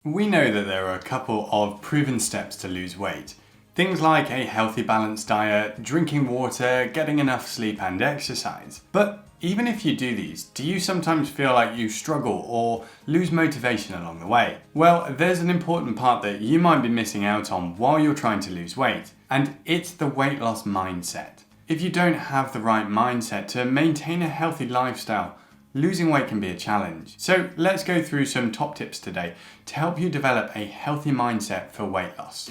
We know that there are a couple of proven steps to lose weight. Things like a healthy balanced diet, drinking water, getting enough sleep and exercise. But even if you do these, do you sometimes feel like you struggle or lose motivation along the way? Well, there's an important part that you might be missing out on while you're trying to lose weight, and it's the weight loss mindset. If you don't have the right mindset to maintain a healthy lifestyle, losing weight can be a challenge. So let's go through some top tips today to help you develop a healthy mindset for weight loss.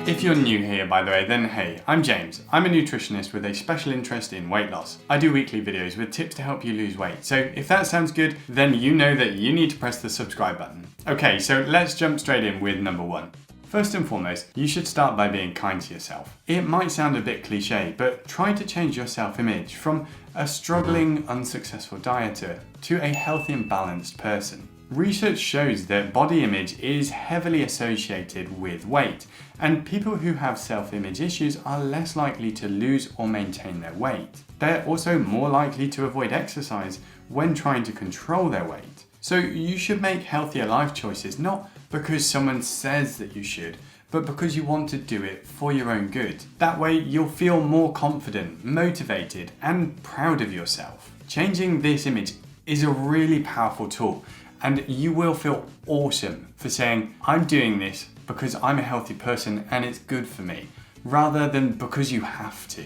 If you're new here, by the way, then hey, I'm James. I'm a nutritionist with a special interest in weight loss. I do weekly videos with tips to help you lose weight. So if that sounds good, then you know that you need to press the subscribe button. Okay, so let's jump straight in with number one. First and foremost, you should start by being kind to yourself. It might sound a bit cliche, but try to change your self-image from a struggling, unsuccessful dieter to a healthy and balanced person. Research shows that body image is heavily associated with weight, and people who have self-image issues are less likely to lose or maintain their weight. They're also more likely to avoid exercise when trying to control their weight. So you should make healthier life choices, not because someone says that you should, but because you want to do it for your own good. That way you'll feel more confident, motivated, and proud of yourself. Changing this image is a really powerful tool, and you will feel awesome for saying, I'm doing this because I'm a healthy person and it's good for me, rather than because you have to.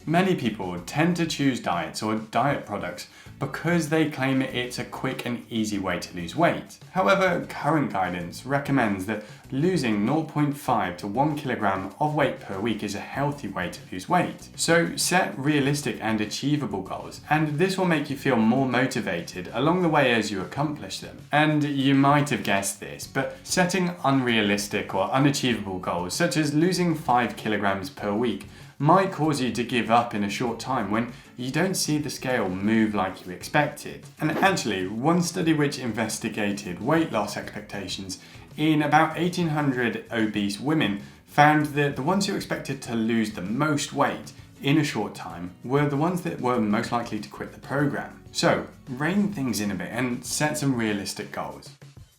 Many people tend to choose diets or diet products because they claim it's a quick and easy way to lose weight. However, current guidance recommends that losing 0.5 to 1 kilogram of weight per week is a healthy way to lose weight. So set realistic and achievable goals, and this will make you feel more motivated along the way as you accomplish them. And you might have guessed this, but setting unrealistic or unachievable goals, such as losing 5 kilograms per week, might cause you to give up in a short time when you don't see the scale move like you expected. And actually, one study which investigated weight loss expectations in about 1,800 obese women found that the ones who expected to lose the most weight in a short time were the ones that were most likely to quit the program. So, rein things in a bit and set some realistic goals.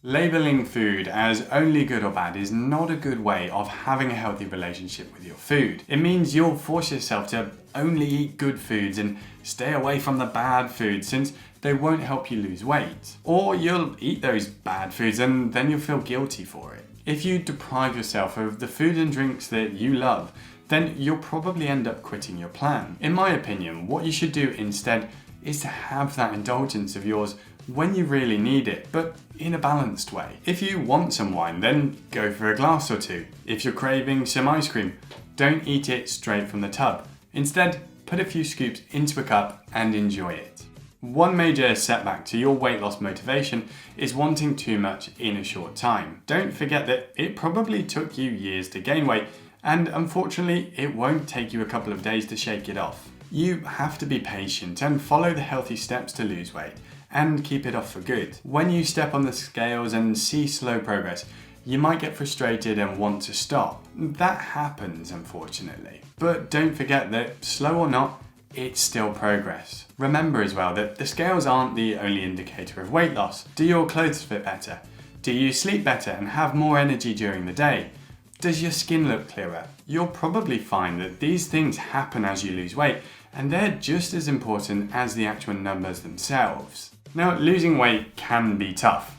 Labeling food as only good or bad is not a good way of having a healthy relationship with your food. It means you'll force yourself to only eat good foods and stay away from the bad foods, since they won't help you lose weight. Or you'll eat those bad foods and then you'll feel guilty for it. If you deprive yourself of the food and drinks that you love, then you'll probably end up quitting your plan. In my opinion, what you should do instead is to have that indulgence of yours when you really need it, but in a balanced way. If you want some wine, then go for a glass or two. If you're craving some ice cream, don't eat it straight from the tub. Instead, put a few scoops into a cup and enjoy it. One major setback to your weight loss motivation is wanting too much in a short time. Don't forget that it probably took you years to gain weight, and unfortunately, it won't take you a couple of days to shake it off. You have to be patient and follow the healthy steps to lose weight and keep it off for good. When you step on the scales and see slow progress, you might get frustrated and want to stop. That happens, unfortunately. But don't forget that, slow or not, it's still progress. Remember as well that the scales aren't the only indicator of weight loss. Do your clothes fit better? Do you sleep better and have more energy during the day? Does your skin look clearer? You'll probably find that these things happen as you lose weight, and they're just as important as the actual numbers themselves. Now, losing weight can be tough,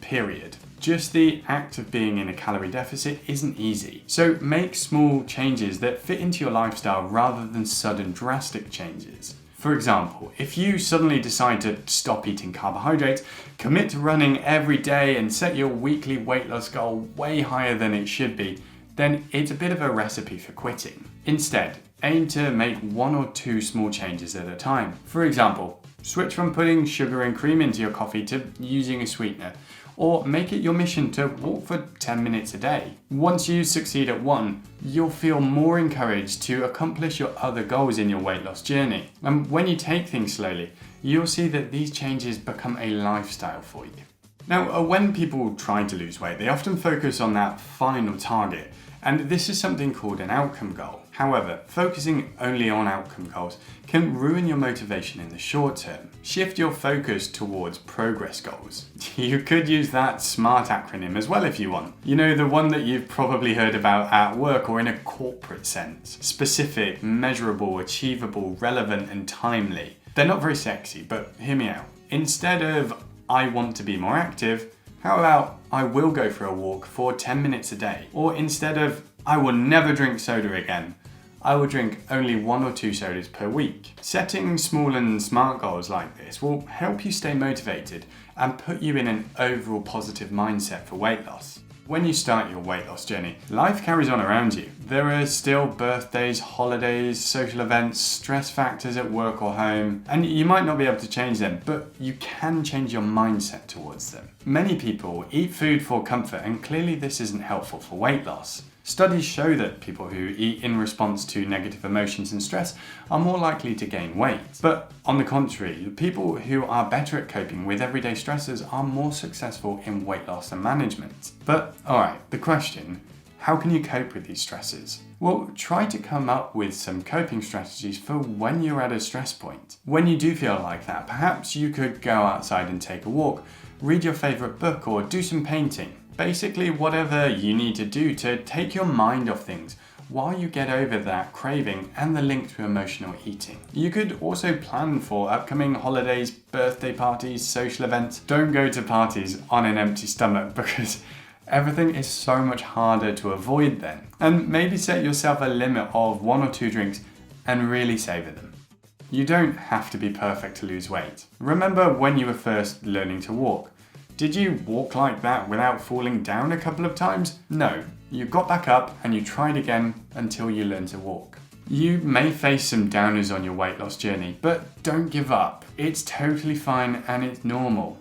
period. Just the act of being in a calorie deficit isn't easy. So make small changes that fit into your lifestyle rather than sudden drastic changes. For example, if you suddenly decide to stop eating carbohydrates, commit to running every day and set your weekly weight loss goal way higher than it should be, then it's a bit of a recipe for quitting. Instead, aim to make 1 or 2 small changes at a time. For example, switch from putting sugar and cream into your coffee to using a sweetener, or make it your mission to walk for 10 minutes a day. Once you succeed at one, you'll feel more encouraged to accomplish your other goals in your weight loss journey. And when you take things slowly, you'll see that these changes become a lifestyle for you. Now, when people try to lose weight, they often focus on that final target And this is something called an outcome goal. However, focusing only on outcome goals can ruin your motivation in the short term. Shift your focus towards progress goals. You could use that SMART acronym as well if you want. You know, the one that you've probably heard about at work or in a corporate sense. Specific, measurable, achievable, relevant, and timely. They're not very sexy, but hear me out. Instead of I want to be more active, how about I will go for a walk for 10 minutes a day? Or instead of I will never drink soda again, I will drink only 1 or 2 sodas per week. Setting small and SMART goals like this will help you stay motivated and put you in an overall positive mindset for weight loss. When you start your weight loss journey, life carries on around you. There are still birthdays, holidays, social events, stress factors at work or home, and you might not be able to change them, but you can change your mindset towards them. Many people eat food for comfort, and clearly this isn't helpful for weight loss. Studies show that people who eat in response to negative emotions and stress are more likely to gain weight. But on the contrary, people who are better at coping with everyday stressors are more successful in weight loss and management. But alright, the question, how can you cope with these stresses? Well, try to come up with some coping strategies for when you're at a stress point. When you do feel like that, perhaps you could go outside and take a walk, read your favourite book, or do some painting. Basically, whatever you need to do to take your mind off things while you get over that craving and the link to emotional eating. You could also plan for upcoming holidays, birthday parties, social events. Don't go to parties on an empty stomach because everything is so much harder to avoid then. And maybe set yourself a limit of 1 or 2 drinks and really savor them. You don't have to be perfect to lose weight. Remember when you were first learning to walk? Did you walk like that without falling down a couple of times? No, you got back up and you tried again until you learned to walk. You may face some downers on your weight loss journey, but don't give up. It's totally fine and it's normal.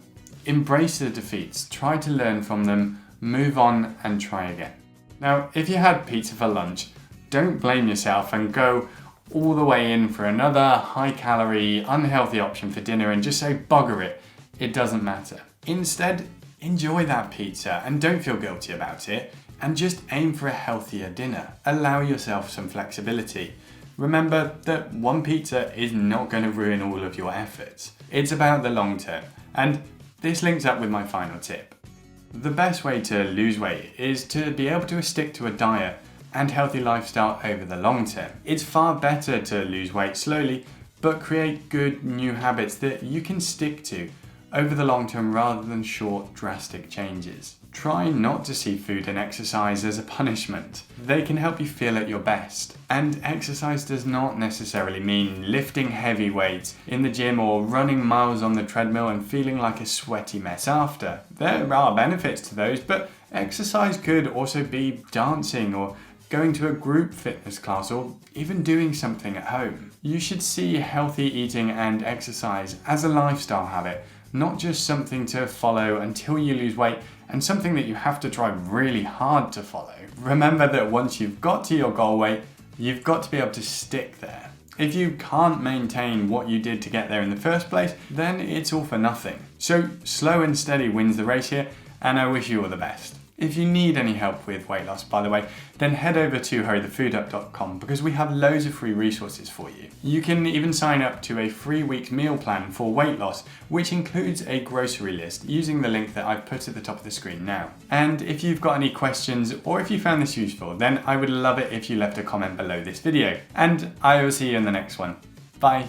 Embrace the defeats, try to learn from them, move on and try again. Now, if you had pizza for lunch, don't blame yourself and go all the way in for another high-calorie, unhealthy option for dinner and just say bugger it, it doesn't matter. Instead, enjoy that pizza and don't feel guilty about it and just aim for a healthier dinner. Allow yourself some flexibility. Remember that one pizza is not going to ruin all of your efforts. It's about the long term, and this links up with my final tip. The best way to lose weight is to be able to stick to a diet and healthy lifestyle over the long term. It's far better to lose weight slowly, but create good new habits that you can stick to over the long term rather than short, drastic changes. Try not to see food and exercise as a punishment. They can help you feel at your best. And exercise does not necessarily mean lifting heavy weights in the gym or running miles on the treadmill and feeling like a sweaty mess after. There are benefits to those, but exercise could also be dancing or going to a group fitness class or even doing something at home. You should see healthy eating and exercise as a lifestyle habit, not just something to follow until you lose weight and something that you have to try really hard to follow. Remember that once you've got to your goal weight, you've got to be able to stick there. If you can't maintain what you did to get there in the first place, then it's all for nothing. So slow and steady wins the race here, and I wish you all the best. If you need any help with weight loss, by the way, then head over to hurrythefoodup.com because we have loads of free resources for you. You can even sign up to a free week meal plan for weight loss, which includes a grocery list using the link that I've put at the top of the screen now. And if you've got any questions or if you found this useful, then I would love it if you left a comment below this video. And I will see you in the next one. Bye.